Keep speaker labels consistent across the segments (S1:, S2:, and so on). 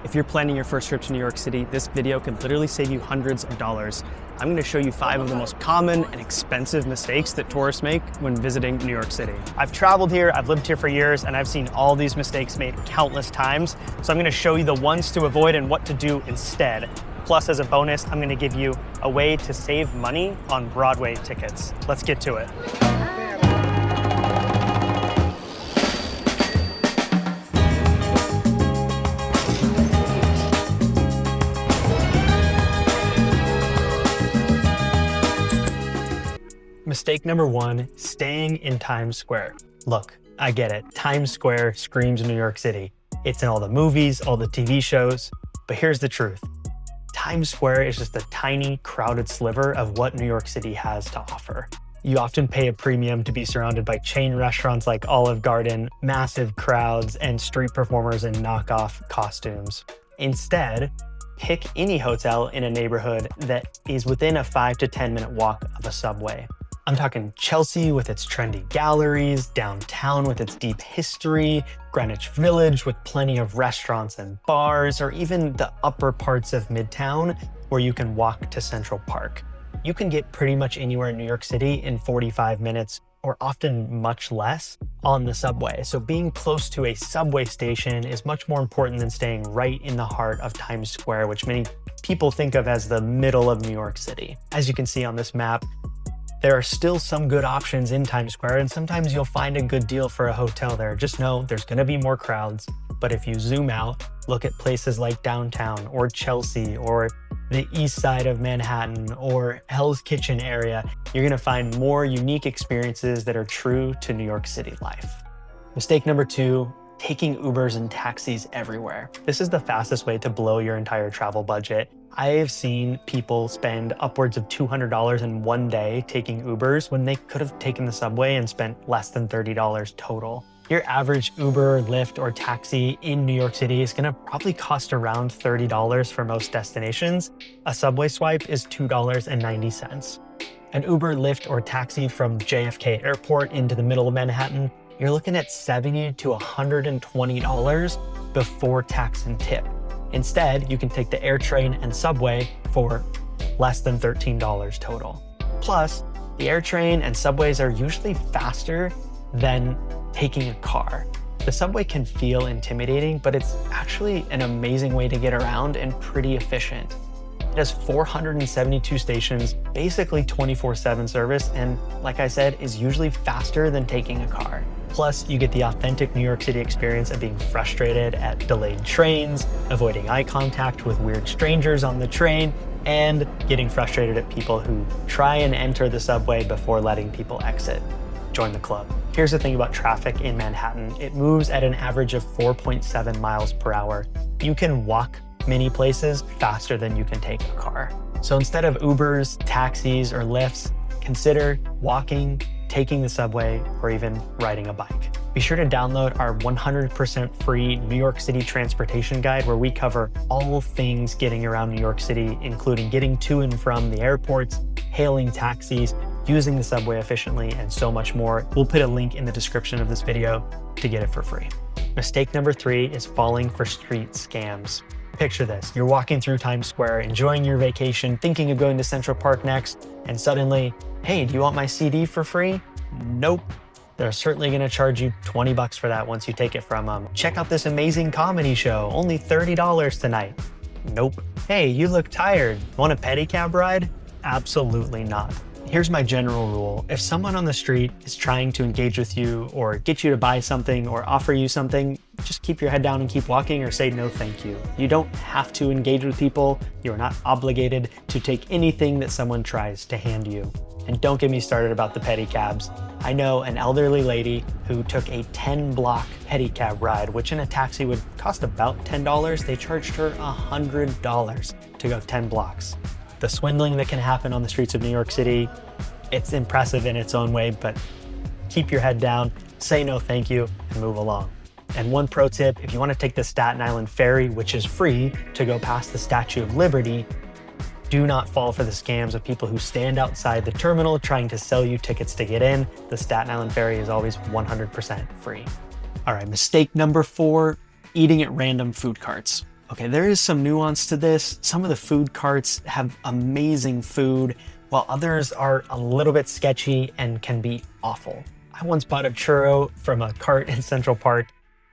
S1: If you're planning your first trip to New York City, this video could literally save you hundreds of dollars. I'm going to show you 5 of the most common and expensive mistakes that tourists make when visiting New York City. I've traveled here, I've lived here for years, and I've seen all these mistakes made countless times. So I'm going to show you the ones to avoid and what to do instead. Plus, as a bonus, I'm going to give you a way to save money on Broadway tickets. Let's get to it. Mistake number 1, staying in Times Square. Look, I get it. Times Square screams New York City. It's in all the movies, all the TV shows. But here's the truth. Times Square is just a tiny, crowded sliver of what New York City has to offer. You often pay a premium to be surrounded by chain restaurants like Olive Garden, massive crowds, and street performers in knockoff costumes. Instead, pick any hotel in a neighborhood that is within a 5 to 10 minute walk of a subway. I'm talking Chelsea with its trendy galleries, downtown with its deep history, Greenwich Village with plenty of restaurants and bars, or even the upper parts of Midtown where you can walk to Central Park. You can get pretty much anywhere in New York City in 45 minutes, or often much less, on the subway. So being close to a subway station is much more important than staying right in the heart of Times Square, which many people think of as the middle of New York City. As you can see on this map, there are still some good options in Times Square, and sometimes you'll find a good deal for a hotel there. Just know there's gonna be more crowds, but if you zoom out, look at places like downtown or Chelsea or the east side of Manhattan or Hell's Kitchen area, you're gonna find more unique experiences that are true to New York City life. Mistake number 2, taking Ubers and taxis everywhere. This is the fastest way to blow your entire travel budget. I have seen people spend upwards of $200 in one day taking Ubers when they could have taken the subway and spent less than $30 total. Your average Uber, Lyft, or taxi in New York City is gonna probably cost around $30 for most destinations. A subway swipe is $2.90. An Uber, Lyft, or taxi from JFK Airport into the middle of Manhattan, you're looking at $70 to $120 before tax and tip. Instead, you can take the AirTrain and subway for less than $13 total. Plus, the AirTrain and subways are usually faster than taking a car. The subway can feel intimidating, but it's actually an amazing way to get around and pretty efficient. It has 472 stations, basically 24/7 service, and like I said, is usually faster than taking a car. Plus, you get the authentic New York City experience of being frustrated at delayed trains, avoiding eye contact with weird strangers on the train, and getting frustrated at people who try and enter the subway before letting people exit. Join the club. Here's the thing about traffic in Manhattan. It moves at an average of 4.7 miles per hour. You can walk many places faster than you can take a car. So instead of Ubers, taxis, or Lyfts, consider walking, taking the subway, or even riding a bike. Be sure to download our 100% free New York City transportation guide where we cover all things getting around New York City, including getting to and from the airports, hailing taxis, using the subway efficiently, and so much more. We'll put a link in the description of this video to get it for free. Mistake number 3 is falling for street scams. Picture this, you're walking through Times Square, enjoying your vacation, thinking of going to Central Park next, and suddenly, hey, do you want my CD for free? Nope. They're certainly gonna charge you 20 bucks for that once you take it from them. Check out this amazing comedy show, only $30 tonight. Nope. Hey, you look tired. Want a pedicab ride? Absolutely not. Here's my general rule. If someone on the street is trying to engage with you or get you to buy something or offer you something, just keep your head down and keep walking or say no thank you. You don't have to engage with people. You are not obligated to take anything that someone tries to hand you. And don't get me started about the pedicabs. I know an elderly lady who took a 10-block pedicab ride, which in a taxi would cost about $10. They charged her $100 to go 10 blocks. The swindling that can happen on the streets of New York City, it's impressive in its own way, but keep your head down, say no thank you, and move along. And one pro tip, if you want to take the Staten Island ferry, which is free, to go past the Statue of Liberty, do not fall for the scams of people who stand outside the terminal trying to sell you tickets to get in. The Staten Island ferry is always 100% free. All right, mistake number 4, eating at random food carts. Okay, there is some nuance to this. Some of the food carts have amazing food, while others are a little bit sketchy and can be awful. I once bought a churro from a cart in Central Park,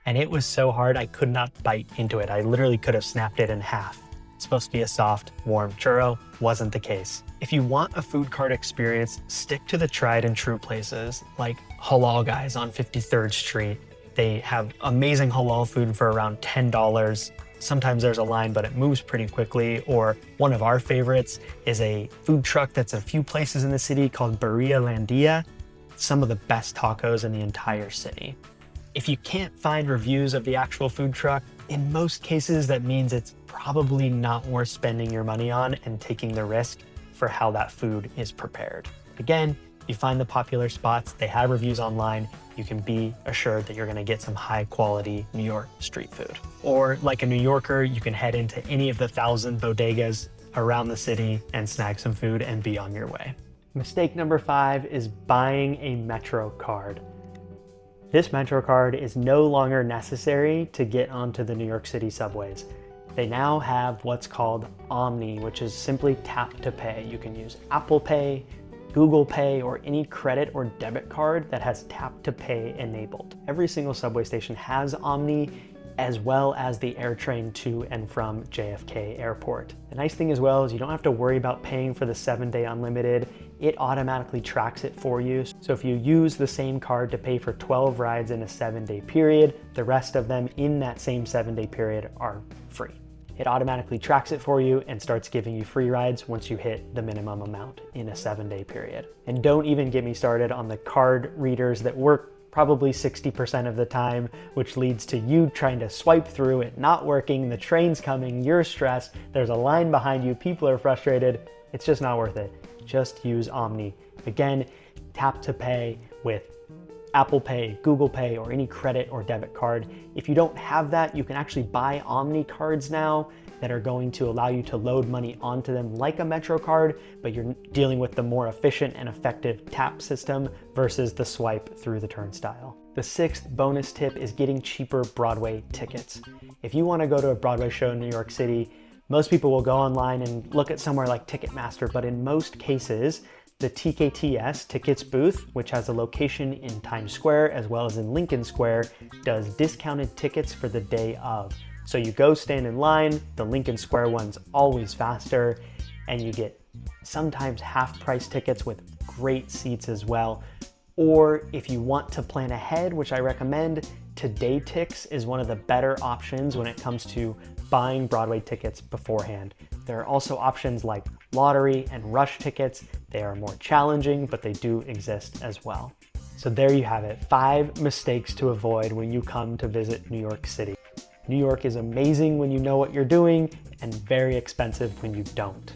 S1: and it was so hard I could not bite into it. I literally could have snapped it in half. It's supposed to be a soft, warm churro. Wasn't the case. If you want a food cart experience, stick to the tried and true places like Halal Guys on 53rd Street. They have amazing halal food for around $10. Sometimes there's a line, but it moves pretty quickly. Or one of our favorites is a food truck that's a few places in the city called Barria Landia. Some of the best tacos in the entire city. If you can't find reviews of the actual food truck, in most cases that means it's probably not worth spending your money on and taking the risk for how that food is prepared. Again, you find the popular spots, they have reviews online, you can be assured that you're gonna get some high quality New York street food. Or like a New Yorker, you can head into any of the 1,000 bodegas around the city and snag some food and be on your way. Mistake number 5 is buying a Metro card. This Metro card is no longer necessary to get onto the New York City subways. They now have what's called Omni, which is simply tap to pay. You can use Apple Pay, Google Pay, or any credit or debit card that has tap to pay enabled. Every single subway station has Omni, as well as the AirTrain to and from JFK Airport. The nice thing as well is you don't have to worry about paying for the 7-day unlimited. It automatically tracks it for you. So if you use the same card to pay for 12 rides in a 7-day period, the rest of them in that same 7-day period are free. It automatically tracks it for you and starts giving you free rides once you hit the minimum amount in a 7-day period. And don't even get me started on the card readers that work probably 60% of the time, which leads to you trying to swipe through it not working, the train's coming, you're stressed, there's a line behind you, people are frustrated. It's just not worth it. Just use Omni. Again, tap to pay with Apple Pay, Google Pay, or any credit or debit card. If you don't have that, you can actually buy Omni cards now that are going to allow you to load money onto them like a Metro card, but you're dealing with the more efficient and effective tap system versus the swipe through the turnstile. The 6th bonus tip is getting cheaper Broadway tickets. If you want to go to a Broadway show in New York City, most people will go online and look at somewhere like Ticketmaster, but in most cases, the TKTS Tickets booth, which has a location in Times Square as well as in Lincoln Square, does discounted tickets for the day of. So you go stand in line, the Lincoln Square one's always faster, and you get sometimes half-price tickets with great seats as well. Or if you want to plan ahead, which I recommend, Today Tix is one of the better options when it comes to buying Broadway tickets beforehand. There are also options like lottery and rush tickets. They are more challenging, but they do exist as well. So there you have it, 5 mistakes to avoid when you come to visit New York City. New York is amazing when you know what you're doing and very expensive when you don't.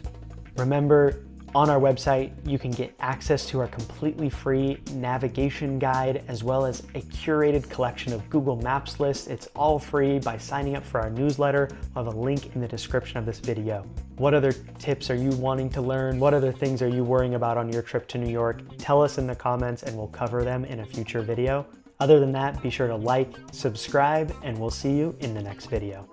S1: Remember, on our website, you can get access to our completely free navigation guide, as well as a curated collection of Google Maps lists. It's all free by signing up for our newsletter. I'll have a link in the description of this video. What other tips are you wanting to learn? What other things are you worrying about on your trip to New York? Tell us in the comments and we'll cover them in a future video. Other than that, be sure to like, subscribe, and we'll see you in the next video.